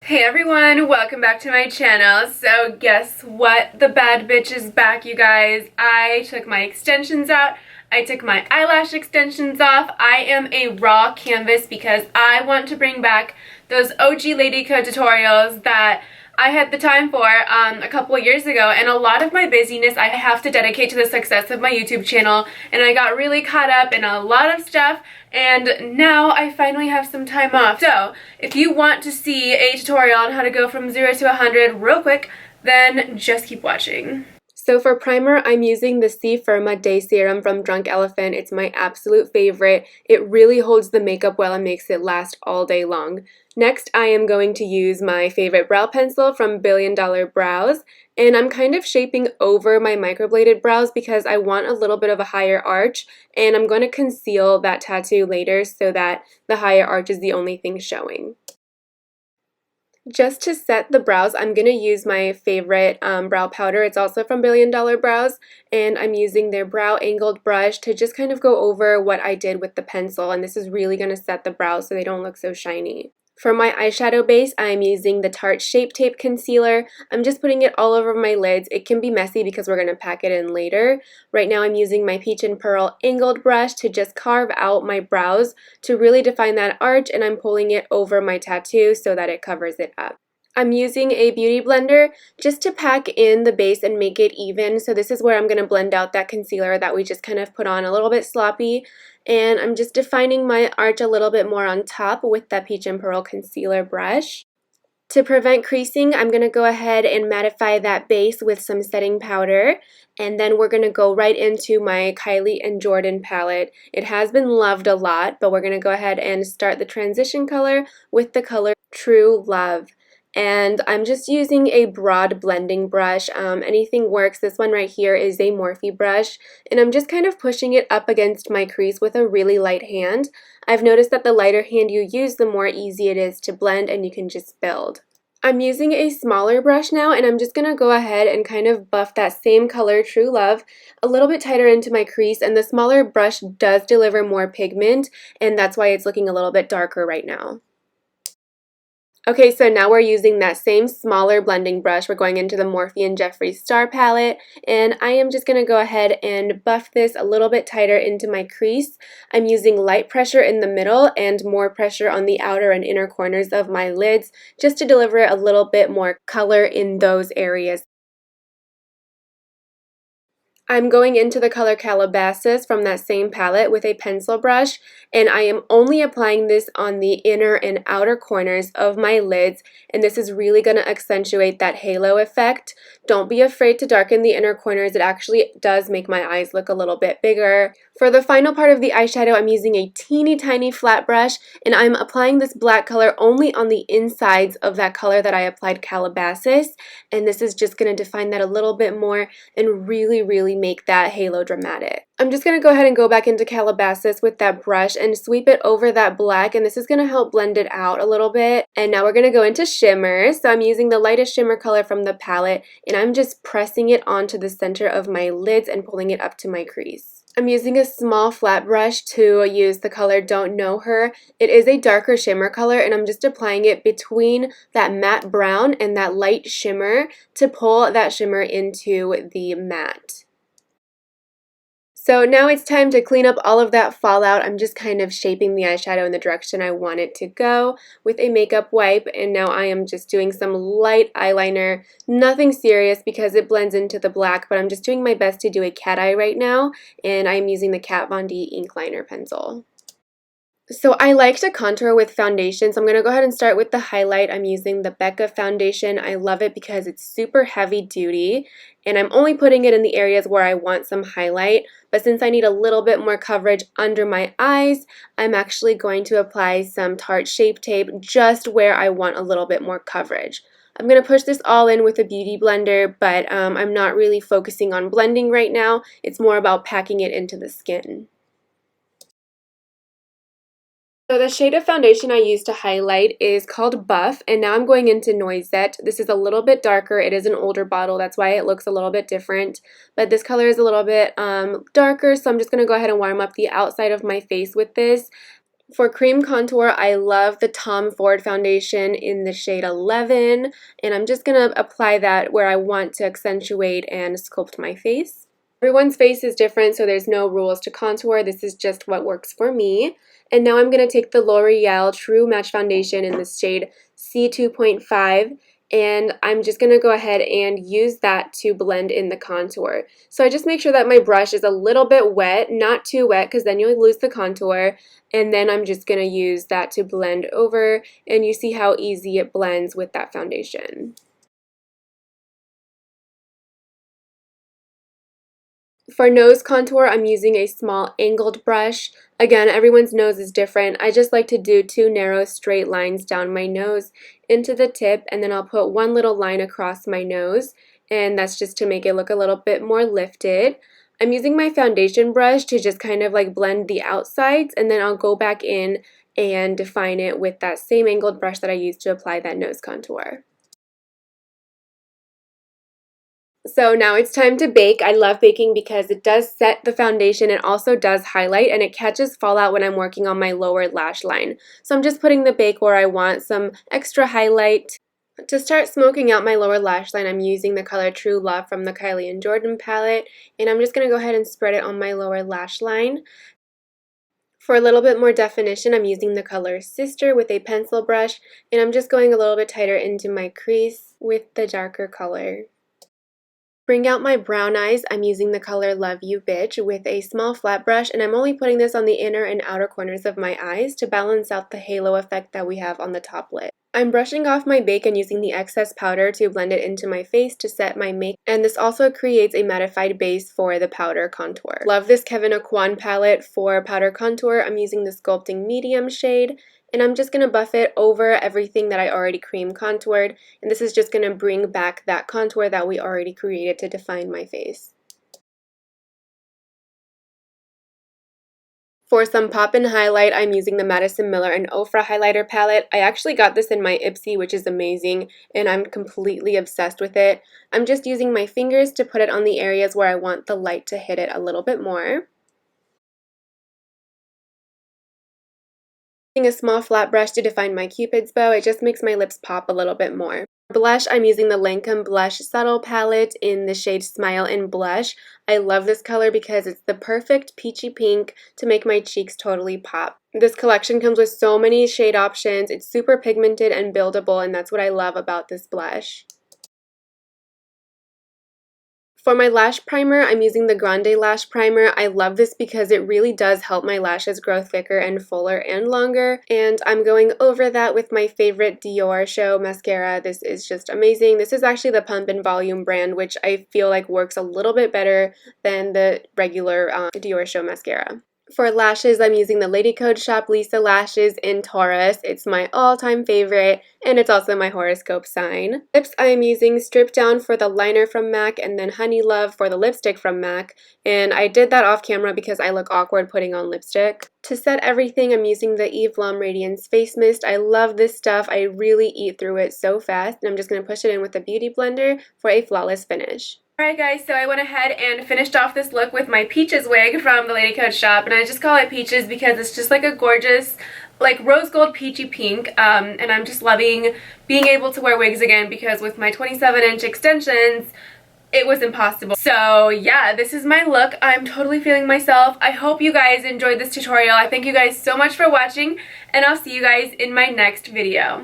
Hey everyone, welcome back to my channel. So guess what? The bad bitch is back, you guys. I took my extensions out. I took my eyelash extensions off. I am a raw canvas because I want to bring back those OG Lady Code tutorials that I had the time for a couple of years ago, and a lot of my busyness I have to dedicate to the success of my YouTube channel, and I got really caught up in a lot of stuff, and now I finally have some time off. So if you want to see a tutorial on how to go from 0 to 100 real quick, then just keep watching. So for primer, I'm using the C Firma Day Serum from Drunk Elephant. It's my absolute favorite. It really holds the makeup well and makes it last all day long. Next, I am going to use my favorite brow pencil from Billion Dollar Brows, and I'm kind of shaping over my microbladed brows because I want a little bit of a higher arch, and I'm going to conceal that tattoo later so that the higher arch is the only thing showing. Just to set the brows, I'm going to use my favorite brow powder. It's also from Billion Dollar Brows, and I'm using their brow angled brush to just kind of go over what I did with the pencil, and this is really going to set the brows so they don't look so shiny. For my eyeshadow base, I'm using the Tarte Shape Tape Concealer. I'm just putting it all over my lids. It can be messy because we're going to pack it in later. Right now I'm using my Peach and Pearl angled brush to just carve out my brows to really define that arch, and I'm pulling it over my tattoo so that it covers it up. I'm using a beauty blender just to pack in the base and make it even. So this is where I'm going to blend out that concealer that we just kind of put on a little bit sloppy. And I'm just defining my arch a little bit more on top with that Peach and Pearl concealer brush. To prevent creasing, I'm going to go ahead and mattify that base with some setting powder. And then we're going to go right into my Kylie and Jordan palette. It has been loved a lot, but we're going to go ahead and start the transition color with the color True Love. And I'm just using a broad blending brush. Anything works. This one right here is a Morphe brush, and I'm just kind of pushing it up against my crease with a really light hand. I've noticed that the lighter hand you use, the more easy it is to blend and you can just build. I'm using a smaller brush now, and I'm just going to go ahead and kind of buff that same color, True Love, a little bit tighter into my crease, and the smaller brush does deliver more pigment, and that's why it's looking a little bit darker right now. Okay, so now we're using that same smaller blending brush. We're going into the Morphe and Jeffree Star palette, and I am just going to go ahead and buff this a little bit tighter into my crease. I'm using light pressure in the middle and more pressure on the outer and inner corners of my lids just to deliver a little bit more color in those areas. I'm going into the color Calabasas from that same palette with a pencil brush, and I am only applying this on the inner and outer corners of my lids, and this is really going to accentuate that halo effect. Don't be afraid to darken the inner corners. It actually does make my eyes look a little bit bigger. For the final part of the eyeshadow, I'm using a teeny tiny flat brush, and I'm applying this black color only on the insides of that color that I applied Calabasas, and this is just going to define that a little bit more and really make that halo dramatic. I'm just going to go ahead and go back into Calabasas with that brush and sweep it over that black, and this is going to help blend it out a little bit. And now we're going to go into Shimmers. So I'm using the lightest shimmer color from the palette, and I'm just pressing it onto the center of my lids and pulling it up to my crease. I'm using a small flat brush to use the color Don't Know Her. It is a darker shimmer color, and I'm just applying it between that matte brown and that light shimmer to pull that shimmer into the matte. So now it's time to clean up all of that fallout. I'm just kind of shaping the eyeshadow in the direction I want it to go with a makeup wipe, and now I am just doing some light eyeliner. Nothing serious because it blends into the black, but I'm just doing my best to do a cat eye right now, and I'm using the Kat Von D ink liner pencil. So I like to contour with foundation, so I'm going to go ahead and start with the highlight. I'm using the Becca foundation. I love it because it's super heavy duty, and I'm only putting it in the areas where I want some highlight, but since I need a little bit more coverage under my eyes, I'm actually going to apply some Tarte Shape Tape just where I want a little bit more coverage. I'm going to push this all in with a beauty blender, but I'm not really focusing on blending right now. It's more about packing it into the skin. So the shade of foundation I use to highlight is called Buff, and now I'm going into Noisette. This is a little bit darker. It is an older bottle, that's why it looks a little bit different, but this color is a little bit darker, so I'm just going to go ahead and warm up the outside of my face with this. For cream contour, I love the Tom Ford foundation in the shade 11, and I'm just going to apply that where I want to accentuate and sculpt my face. Everyone's face is different, so there's no rules to contour. This is just what works for me. And now I'm going to take the L'Oreal True Match Foundation in the shade C2.5, and I'm just going to go ahead and use that to blend in the contour. So I just make sure that my brush is a little bit wet, not too wet because then you'll lose the contour, and then I'm just going to use that to blend over, and you see how easy it blends with that foundation. For nose contour, I'm using a small angled brush. Again, everyone's nose is different. I just like to do two narrow straight lines down my nose into the tip, and then I'll put one little line across my nose, and that's just to make it look a little bit more lifted. I'm using my foundation brush to just kind of like blend the outsides, and then I'll go back in and define it with that same angled brush that I used to apply that nose contour. So now it's time to bake. I love baking because it does set the foundation. It also does highlight, and it catches fallout when I'm working on my lower lash line. So I'm just putting the bake where I want some extra highlight. To start smoking out my lower lash line, I'm using the color True Love from the Kylie and Jordan palette, and I'm just going to go ahead and spread it on my lower lash line. For a little bit more definition, I'm using the color Sister with a pencil brush, and I'm just going a little bit tighter into my crease with the darker color. Bring out my brown eyes, I'm using the color Love You Bitch with a small flat brush, and I'm only putting this on the inner and outer corners of my eyes to balance out the halo effect that we have on the top lid. I'm brushing off my bake and using the excess powder to blend it into my face to set my makeup, and this also creates a mattified base for the powder contour. Love this Kevyn Aucoin palette for powder contour. I'm using the Sculpting Medium shade, and I'm just going to buff it over everything that I already cream contoured, and this is just going to bring back that contour that we already created to define my face. For some pop and highlight, I'm using the Madison Miller and Ofra highlighter palette. I actually got this in my Ipsy, which is amazing, and I'm completely obsessed with it. I'm just using my fingers to put it on the areas where I want the light to hit it a little bit more. Using a small flat brush to define my cupid's bow, it just makes my lips pop a little bit more. Blush, I'm using the Lancome Blush Subtle palette in the shade Smile and Blush. I love this color because it's the perfect peachy pink to make my cheeks totally pop. This collection comes with so many shade options. It's super pigmented and buildable, and that's what I love about this blush. For my lash primer, I'm using the Grande Lash Primer. I love this because it really does help my lashes grow thicker and fuller and longer, and I'm going over that with my favorite Dior Show mascara. This is just amazing. This is actually the Pump and Volume brand, which I feel like works a little bit better than the regular Dior Show mascara. For lashes, I'm using the Ladycode Shop Lisa Lashes in Taurus. It's my all-time favorite, and it's also my horoscope sign. Lips, I am using Strip Down for the liner from MAC, and then Honey Love for the lipstick from MAC. And I did that off camera because I look awkward putting on lipstick. To set everything, I'm using the Eve Lom Radiance Face Mist. I love this stuff. I really eat through it so fast, and I'm just going to push it in with a beauty blender for a flawless finish. Alright guys, so I went ahead and finished off this look with my Peaches wig from the Ladycode shop, and I just call it Peaches because it's just like a gorgeous, like rose gold peachy pink, and I'm just loving being able to wear wigs again because with my 27-inch extensions, it was impossible. So yeah, this is my look. I'm totally feeling myself. I hope you guys enjoyed this tutorial. I thank you guys so much for watching, and I'll see you guys in my next video.